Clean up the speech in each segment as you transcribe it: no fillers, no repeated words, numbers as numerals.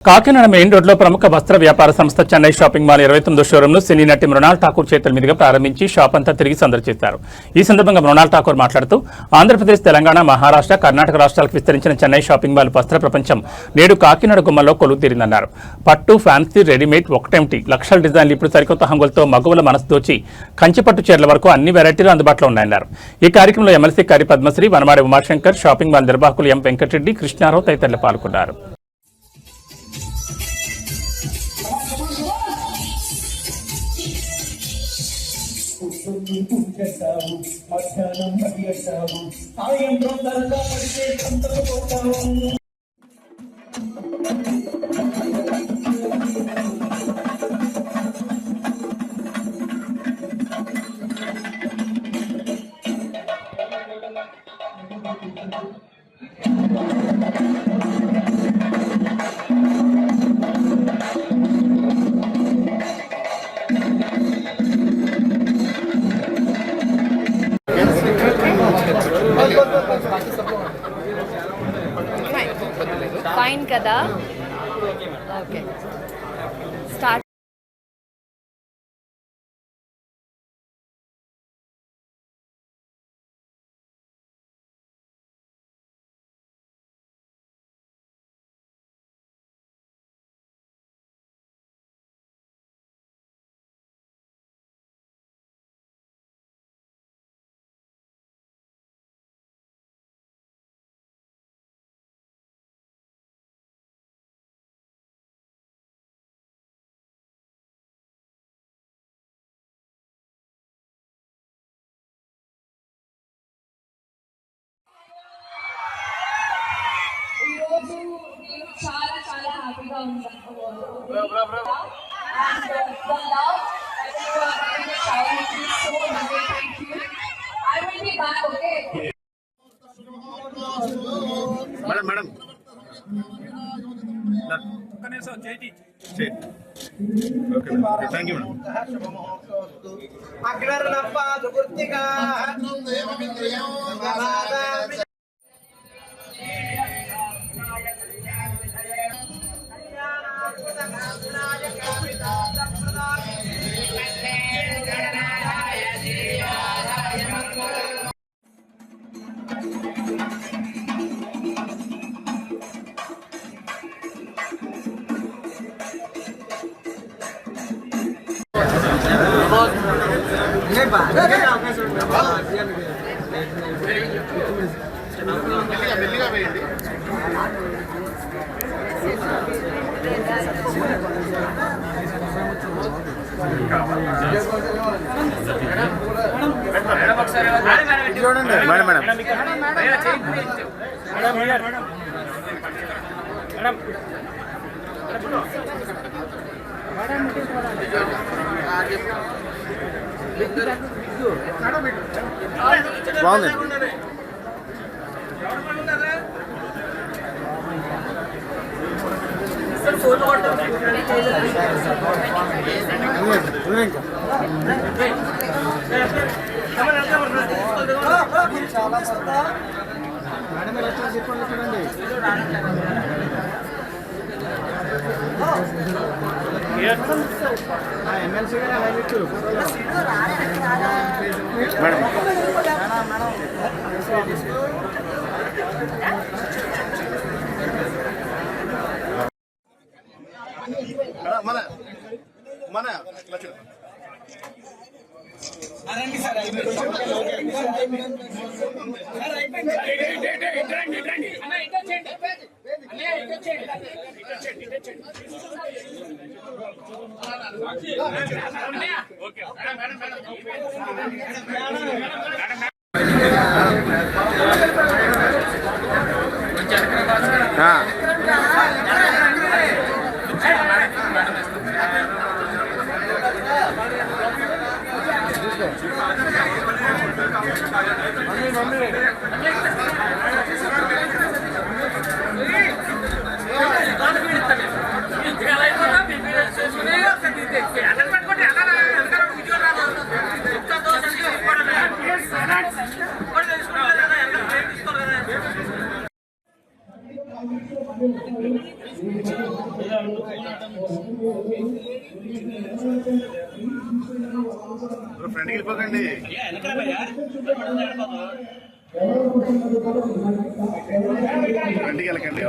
Kakinada main రోడ్లో ప్రముఖ వస్త్ర వ్యాపార సంస్థ చెన్నై షాపింగ్ మాల్ 29వ షోరూంను సినీ నటి మృణాల్ ఠాకూర్ చేతుల మీదుగా ప్రారంభించి షాప్ అంతా తిరిగి సందర్శించారు. ఈ సందర్భంగా మృణాల్ ఠాకూర్ మాట్లాడుతూ ఆంధ్రప్రదేశ్, తెలంగాణ, మహారాష్ట్ర, కర్ణాటక రాష్ట్రాలకు విస్తరించిన చెన్నై షాపింగ్ మాల్ వస్త్ర ప్రపంచం నేడు కాకినాడ గుమ్మల్లో కొలువుతీరిందన్నారు. పట్టు, ఫ్యాన్సీ, రెడీమేడ్ ఒకటేమిటి లక్షల డిజైన్లు ఇప్పుడు సరికొత్త హంగులతో మగువల మనసు దోచి కంచిపట్టు చీరల వరకు అన్ని వెరైటీలు అందుబాటులో ఉన్నాయన్నారు. ఈ కార్యక్రమంలో MLC Kari Padmasri, Vanamadi Umashankar, shopping mall నిర్వాహకులు ఎం వెంకటరెడ్డి, కృష్ణారావు తదితరులు పాల్గొన్నారు. చేస్తావు మధ్యాహ్నం చేస్తావు సాయంత్రం ధరగా పడితే సంతకు పోతావు. ఫైన్ కదా, ఓకే స్టార్ట్. చాలా చాలా హ్యాపీగా ఉన్నాను. ఎమ్మెల్సీ మన రండి సార్, ఫ్రెండ్కి వెళ్ళిపోకండి. ఫ్రెండ్కి వెళ్ళకండి.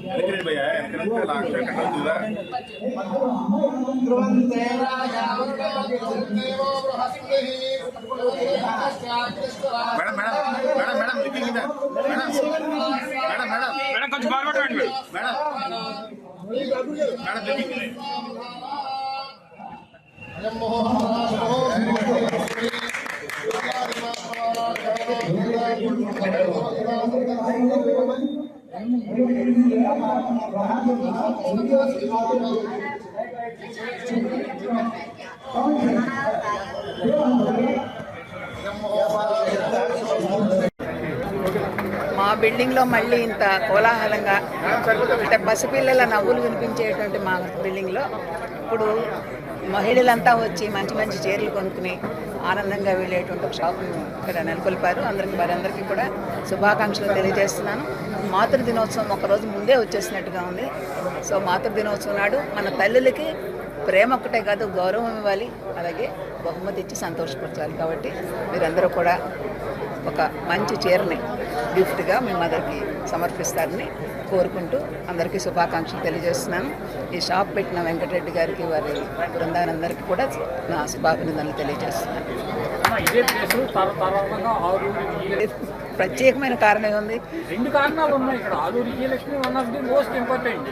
వెనకరండి భయ్యా, వెనకరంటే లాస్ట్ కట్టవుతుందా? మేడం మేడం మేడం మేడం లిప్పింగ్ మీద మేడం మేడం మేడం మేడం కొంచెం బాగా మేడం మేడం మేడం లిప్పింగ్ మా బిల్డింగ్లో మళ్ళీ ఇంత కోలాహలంగా అంటే పసిపిల్లల నవ్వులు వినిపించేటువంటి మా బిల్డింగ్లో ఇప్పుడు మహిళలంతా వచ్చి మంచి మంచి చీరలు కొనుక్కుని ఆనందంగా వెళ్ళేటువంటి ఒక షాపును ఇక్కడ నెలకొల్పారు. వారందరికీ కూడా శుభాకాంక్షలు తెలియజేస్తున్నాను. మాతృదినోత్సవం ఒకరోజు ముందే వచ్చేసినట్టుగా ఉంది. సో మాతృదినోత్సవం నాడు మన తల్లులకి ప్రేమ ఒక్కటే కాదు, గౌరవం ఇవ్వాలి, అలాగే బహుమతి ఇచ్చి సంతోషపరచాలి. కాబట్టి మీరందరూ కూడా ఒక మంచి చీరని గిఫ్ట్గా మీ మదర్కి సమర్పిస్తారని కోరుకుంటూ అందరికీ శుభాకాంక్షలు తెలియజేస్తున్నాను. ఈ షాప్ పెట్టిన వెంకటరెడ్డి గారికి, వారి బృందానందరికీ కూడా నా శుభాభినందనలు తెలియజేస్తున్నాను. ప్రత్యేకమైన కారణం ఉంది. 2 కారణాలు ఉన్నాయి ఇక్కడ. Aluru Vijayalakshmi one of the most important.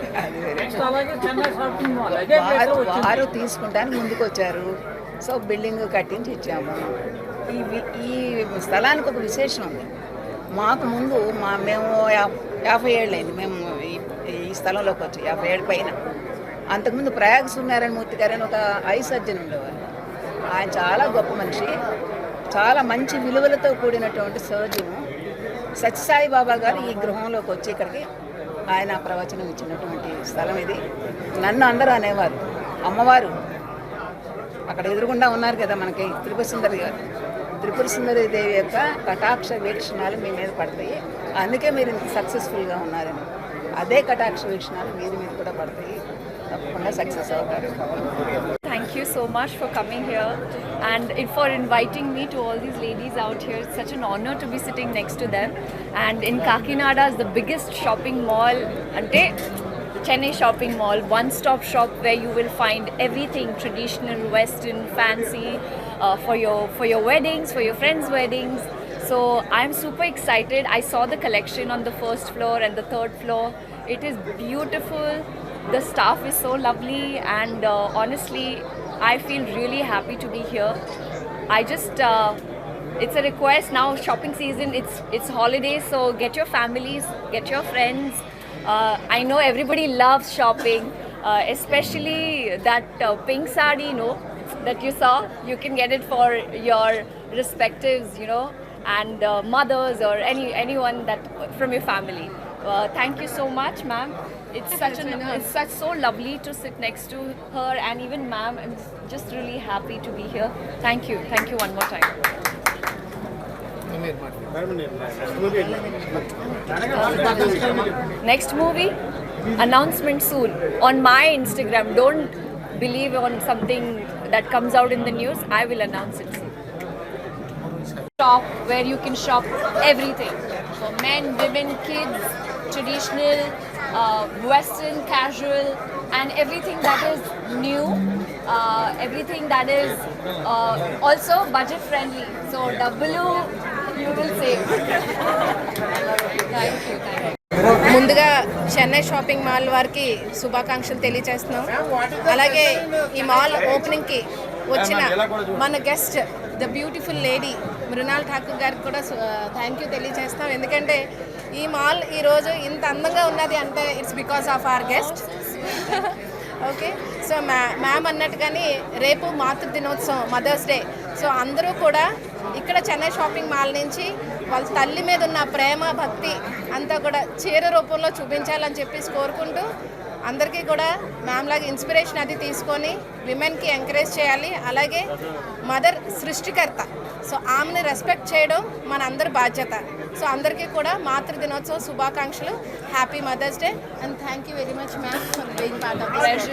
అలాగే చెన్నై షాపింగ్ మాల్ వారు తీసుకుంటానికి ముందుకు వచ్చారు. సో బిల్డింగ్ కట్టించి ఇచ్చాము. ఈ స్థలానికి ఒక విశేషం ఉంది. మాకు ముందు మేము 50 ఏళ్ళు అయింది మేము ఈ స్థలంలోకి వచ్చి, 50 ఏళ్ళ పైన. అంతకుముందు ప్రయాగ్ సూర్యనారాయణ మూర్తి గారని ఒక ఐ సర్జన్ ఉండేవారు. ఆయన చాలా గొప్ప మనిషి, చాలా మంచి విలువలతో కూడినటువంటి సర్జను. సత్యసాయి బాబా గారు ఈ గృహంలోకి వచ్చి ఇక్కడికి ఆయన ప్రవచనం ఇచ్చినటువంటి స్థలం ఇది. నన్ను అందరూ అనేవారు, అమ్మవారు అక్కడ ఎదురుగుండా ఉన్నారు కదా మనకి త్రిపుర సుందరి గారు, త్రిపుర సుందరి దేవి యొక్క కటాక్ష వీక్షణాలు మీ మీద పడతాయి, అందుకే మీరు ఇంత సక్సెస్ఫుల్గా ఉన్నారని. అదే కటాక్ష వీక్షణాలు మీరు మీద కూడా పడతాయి, తప్పకుండా సక్సెస్ అవుతారు. Thank you so much for coming here and for inviting me to all these ladies out here. It's such an honor to be sitting next to them. And in Kakinada is the biggest shopping mall, ante Chennai shopping mall, one-stop shop where you will find everything traditional, western, fancy, for your weddings, for your friends' weddings. So I'm super excited. I saw the collection on the first floor and the third floor. It is beautiful. The staff is so lovely, and honestly, I feel really happy to be here. I just, it's a request now. Shopping season. It's holidays, so get your families, get your friends. I know everybody loves shopping, especially that pink sari, that you saw. You can get it for your respectives, and mothers or anyone that from your family. Thank you so much, ma'am. It's so lovely to sit next to her, and even ma'am, I'm just really happy to be here. Thank you one more time. Next movie announcement soon on my Instagram. Don't believe on something that comes out in the news. I will announce it soon. Shop where you can shop everything for men, women, kids, traditional, western, casual, and everything that is new, everything that is also budget friendly. So W, you will save. Thank you. ముందుగా Chennai shopping mall వారికి శుభాకాంక్షలు తెలియజేస్తున్నాం. అలాగే ఈ mall ఓపెనింగ్కి వచ్చిన మన guest the beautiful lady Mrunal Thakur గారికి కూడా థ్యాంక్ యూ తెలియజేస్తాం. ఎందుకంటే ఈ మాల్ ఈరోజు ఇంత అందంగా ఉన్నది అంటే it's because of our guest. Okay, so ma'am అన్నట్టుగానే రేపు మాతృ దినోత్సవం, మదర్స్ డే. సో అందరూ కూడా ఇక్కడ చెన్నై షాపింగ్ మాల్ నుంచి వాళ్ళ తల్లి మీద ఉన్న ప్రేమ భక్తి అంతా కూడా చీర రూపంలో చూపించాలని చెప్పేసి కోరుకుంటూ అందరికీ కూడా మ్యామ్ లాగా ఇన్స్పిరేషన్ అది తీసుకొని విమెన్కి ఎంకరేజ్ చేయాలి. అలాగే మదర్ సృష్టికర్త, సో ఆమెని రెస్పెక్ట్ చేయడం మన అందరి బాధ్యత. సో అందరికీ కూడా మాతృదినోత్సవ శుభాకాంక్షలు. Happy mother's day and thank you very much ma'am for being part of this.